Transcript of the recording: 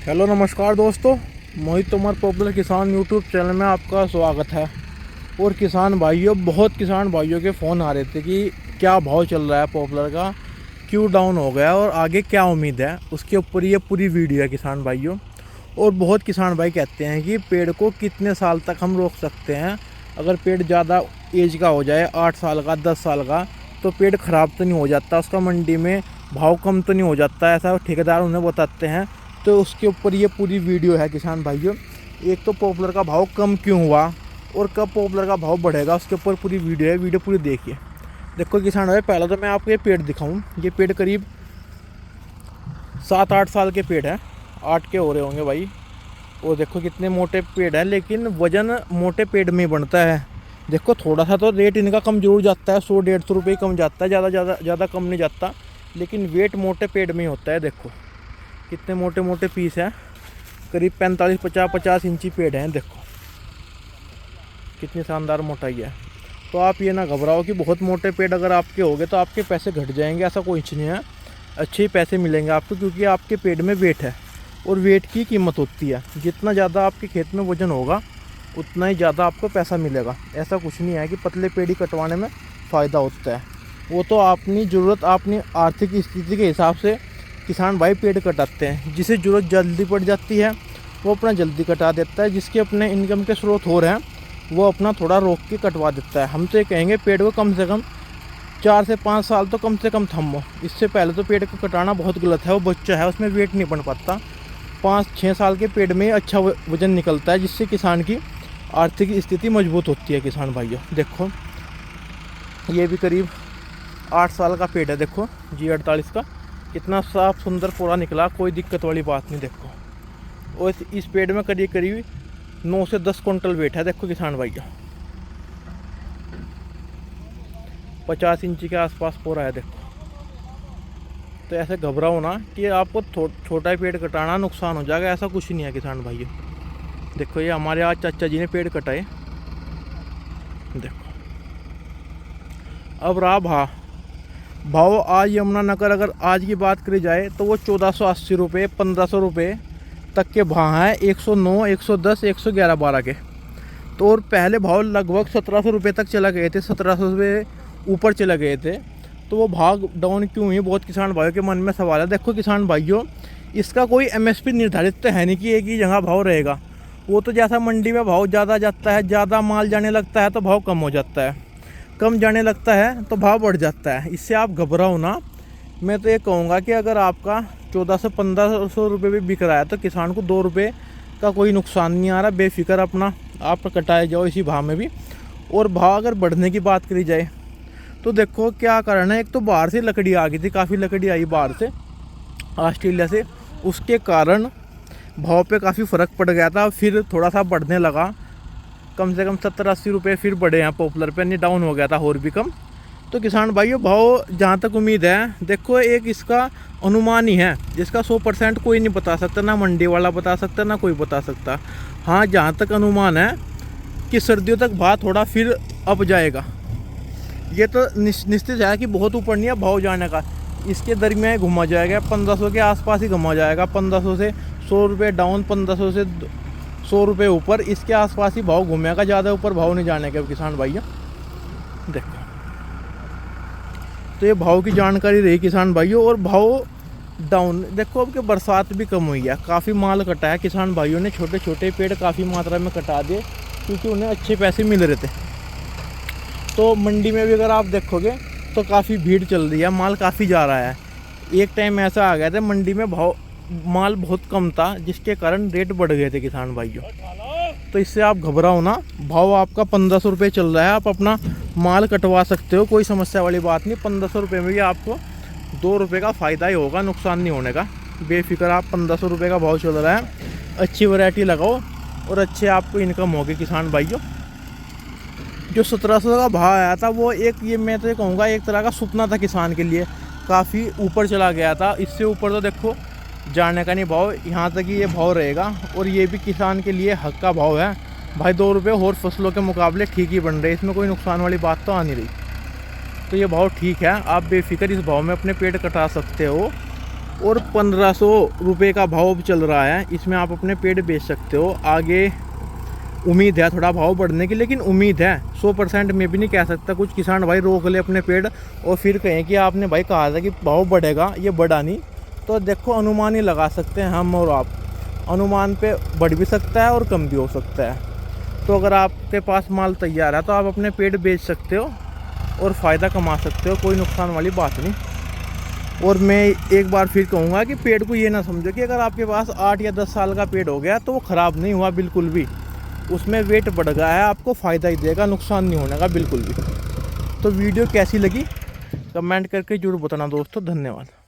Hello नमस्कार दोस्तों, मोहित Tomar popular किसान यूट्यूब चैनल में आपका स्वागत है। और किसान भाइयों, बहुत किसान भाइयों के फ़ोन आ रहे थे कि क्या भाव चल रहा है पॉपुलर का, क्यों डाउन हो गया और आगे क्या उम्मीद है, उसके ऊपर ये पूरी वीडियो है किसान भाइयों। और बहुत किसान भाई कहते हैं कि पेड़ को कितने साल तक हम रोक सकते हैं, अगर पेड़ ज़्यादा एज का हो जाए 8 साल का 10 साल का तो पेड़ ख़राब तो नहीं हो जाता, उसका मंडी में भाव कम तो नहीं हो जाता, ऐसा ठेकेदार उन्हें बताते हैं। तो उसके ऊपर ये पूरी वीडियो है किसान भाइयों। एक तो पॉपुलर का भाव कम क्यों हुआ और कब पॉपुलर का भाव बढ़ेगा, उसके ऊपर पूरी वीडियो है, वीडियो पूरी देखिए। देखो किसान भाई, पहले तो मैं आपको ये पेड़ दिखाऊं। ये पेड़ करीब 7-8 साल के पेड़ हैं, 8 के हो रहे होंगे भाई। और देखो कितने मोटे पेड़ हैं, लेकिन वजन मोटे पेड़ में ही बनता है। देखो थोड़ा सा तो रेट इनका कम जरूर जाता है, 100-150 रुपये कम जाता है, ज़्यादा कम नहीं जाता, लेकिन वेट मोटे पेड़ में ही होता है। देखो कितने मोटे मोटे पीस हैं, करीब 45-50 इंची पेड़ हैं। देखो कितनी शानदार मोटाई है। तो आप ये ना घबराओ कि बहुत मोटे पेड़ अगर आपके हो गए तो आपके पैसे घट जाएंगे, ऐसा कोई नहीं है। अच्छे ही पैसे मिलेंगे आपको, क्योंकि आपके पेड़ में वेट है और वेट की कीमत होती है। जितना ज़्यादा आपके खेत में वजन होगा उतना ही ज़्यादा आपको पैसा मिलेगा। ऐसा कुछ नहीं है कि पतले पेड़ ही कटवाने में फ़ायदा होता है। वो तो अपनी ज़रूरत, अपनी आर्थिक स्थिति के हिसाब से किसान भाई पेड़ कटाते हैं। जिसे ज़रूरत जल्दी पड़ जाती है वो अपना जल्दी कटा देता है, जिसके अपने इनकम के स्रोत हो रहे हैं वो अपना थोड़ा रोक के कटवा देता है। हम तो ये कहेंगे पेड़ को कम से कम 4 से 5 साल तो कम से कम थमो। इससे पहले तो पेड़ को कटाना बहुत गलत है। वो बच्चा है, उसमें वेट नहीं बन पाता। 5-6 साल के पेड़ में अच्छा वजन निकलता है, जिससे किसान की आर्थिक स्थिति मजबूत होती है। किसान भाइयों देखो, ये भी करीब 8 साल का पेड़ है। देखो G48 का कितना साफ सुंदर पूरा निकला, कोई दिक्कत वाली बात नहीं। देखो और इस पेड़ में करीब करीब 9 से 10 कुंटल वेट है। देखो किसान भाइयों 50 इंची के आसपास पूरा है। देखो तो ऐसे घबराओ ना कि आपको छोटा ही पेड़ कटाना नुकसान हो जाएगा, ऐसा कुछ नहीं है किसान भाइयों। देखो ये हमारे आज चाचा जी ने पेड़ कटाए। देखो अब रहा भाव आज यमुनानगर, अगर आज की बात करी जाए तो वो 1480 रुपये 1500 रुपये तक के भाव हैं। 109, 110, 111-12 के। तो और पहले भाव लगभग 1700 रुपये तक चला गए थे, 1700 रुपये ऊपर चले गए थे। तो वो भाव डाउन क्यों हुई, बहुत किसान भाइयों के मन में सवाल है। देखो किसान भाइयों, इसका कोई MSP निर्धारित तो है नहीं कि एक ही जगह भाव रहेगा। वो तो जैसा मंडी में भाव ज़्यादा जाता है, ज़्यादा माल जाने लगता है तो भाव कम हो जाता है, कम जाने लगता है तो भाव बढ़ जाता है। इससे आप घबराओ ना। मैं तो ये कहूँगा कि अगर आपका 1400 से 1500 रुपये भी बिक रहा है तो किसान को 2 रुपये का कोई नुकसान नहीं आ रहा। बेफिक्र अपना आप कटाए जाओ इसी भाव में भी। और भाव अगर बढ़ने की बात करी जाए तो देखो क्या कारण है। एक तो बाहर से लकड़ी आ गई थी, काफ़ी लकड़ी आई बाहर से, ऑस्ट्रेलिया से, उसके कारण भाव पे काफ़ी फ़र्क पड़ गया था। फिर थोड़ा सा बढ़ने लगा, कम से कम 70-80 रुपये फिर बढ़े हैं पॉपुलर पे, नहीं डाउन हो गया था और भी कम। तो किसान भाइयों भाव जहाँ तक उम्मीद है, देखो एक इसका अनुमान ही है, जिसका 100% कोई नहीं बता सकता, ना मंडी वाला बता सकता ना कोई बता सकता। हाँ जहाँ तक अनुमान है कि सर्दियों तक भाव थोड़ा फिर अप जाएगा। ये तो निश्चित है कि बहुत ऊपर नहीं है भाव जाने का, इसके दरमियान घुमा जाएगा, 1500 के आसपास ही घुमा जाएगा। 1500 से 100 रुपये डाउन, 1500 से 100 रुपये ऊपर, इसके आसपास ही भाव घूमेगा, ज़्यादा ऊपर भाव नहीं जाने का किसान भाइयों। देखो तो ये भाव की जानकारी रही किसान भाइयों। और भाव डाउन देखो, अब कि बरसात भी कम हुई है, काफ़ी माल कटा है किसान भाइयों ने। छोटे छोटे पेड़ काफ़ी मात्रा में कटा दिए क्योंकि उन्हें अच्छे पैसे मिल रहे थे। तो मंडी में भी अगर आप देखोगे तो काफ़ी भीड़ चल रही है, माल काफ़ी जा रहा है। एक टाइम ऐसा आ गया था मंडी में माल बहुत कम था, जिसके कारण रेट बढ़ गए थे किसान भाइयों। तो इससे आप घबराओ ना। भाव आपका 1500 रुपये चल रहा है, आप अपना माल कटवा सकते हो, कोई समस्या वाली बात नहीं। 1500 रुपये में भी आपको 2 रुपये का फ़ायदा ही होगा, नुकसान नहीं होने का। बेफिक्र आप 1500 रुपये का भाव चल रहा है, अच्छी वैरायटी लगाओ और अच्छे आपको इनकम होगी किसान भाइयों। जो 1700 का भाव आया था वो ये मैं तो ये कहूँगा एक तरह का सपना था किसान के लिए, काफ़ी ऊपर चला गया था। इससे ऊपर तो देखो जाने का नहीं भाव, यहाँ तक ही ये भाव रहेगा। और ये भी किसान के लिए हक का भाव है भाई। 2 रुपये और फसलों के मुकाबले ठीक ही बन रहे, इसमें कोई नुकसान वाली बात तो आ नहीं रही। तो ये भाव ठीक है, आप बेफिक्र इस भाव में अपने पेड़ कटा सकते हो। और 1500 रुपये का भाव अब चल रहा है। इसमें आप अपने पेड़ बेच सकते हो। आगे उम्मीद है थोड़ा भाव बढ़ने की, लेकिन उम्मीद है, 100% मैं भी नहीं कह सकता। कुछ किसान भाई रोक ले अपने पेड़ और फिर कहें कि आपने भाई कहा था कि भाव बढ़ेगा, ये बढ़ा नहीं। तो देखो अनुमान ही लगा सकते हैं हम और आप, अनुमान पे बढ़ भी सकता है और कम भी हो सकता है। तो अगर आपके पास माल तैयार है तो आप अपने पेड़ बेच सकते हो और फ़ायदा कमा सकते हो, कोई नुकसान वाली बात नहीं। और मैं एक बार फिर कहूँगा कि पेड़ को ये ना समझो कि अगर आपके पास 8 या 10 साल का पेड़ हो गया तो वो ख़राब नहीं हुआ बिल्कुल भी। उसमें वेट बढ़ गया है, आपको फ़ायदा ही देगा, नुकसान नहीं होने का बिल्कुल भी। तो वीडियो कैसी लगी कमेंट करके जरूर बताना दोस्तों। धन्यवाद।